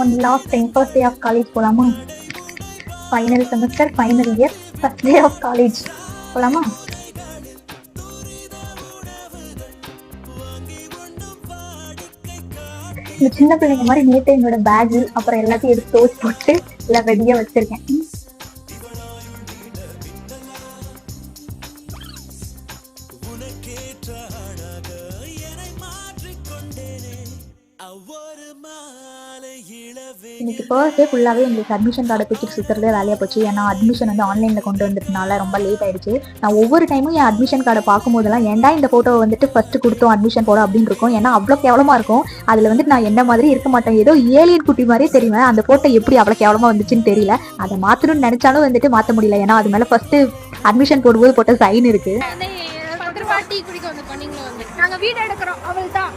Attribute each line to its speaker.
Speaker 1: One last time first day of college போகலாமா? Final semester, final year, first day of college போகலாமா? இந்த சின்ன பிள்ளைங்க மாதிரி நேற்று என்னோட பேகு அப்புறம் எல்லாத்தையும் எடுத்து தோச்சு போட்டு எல்லாம் ரெடியாக வச்சிருக்கேன். இன்னைக்கு ஃபர்ஸ்ட் டே ஃபுல்லாகவே எங்களுக்கு அட்மிஷன் கார்டை தூக்கிட்டு சுற்றுறதே வேலையாக போச்சு. ஏன்னா அட்மிஷன் வந்து ஆன்லைனில் கொண்டு வந்துட்டனால ரொம்ப லேட் ஆயிடுச்சு. நான் ஒவ்வொரு டைமும் என் அட்மிஷன் கார்டை பார்க்கும்போதெல்லாம் ஏன்டா இந்த ஃபோட்டோவை வந்துட்டு ஃபஸ்ட்டு கொடுத்தோம் அட்மிஷன் போட அப்படின்னு இருக்கும். ஏன்னா அவ்வளோ கேவலமாக இருக்கும். அதில் வந்துட்டு நான் என்ன மாதிரி இருக்க மாட்டேன், ஏதோ ஏலியன் குட்டி மாதிரியே தெரியுவேன். அந்த ஃபோட்டோ எப்படி அவ்வளோ கேவலமாக வந்துச்சுன்னு தெரியல. அதை மாற்றணும்னு நினச்சாலும் வந்துட்டு மாற்ற முடியல. ஏன்னா அது மேலே ஃபஸ்ட்டு அட்மிஷன் போடும்போது போட்ட சைன் இருக்குது.
Speaker 2: வீடு எடுக்கிறோம் அவள் தான்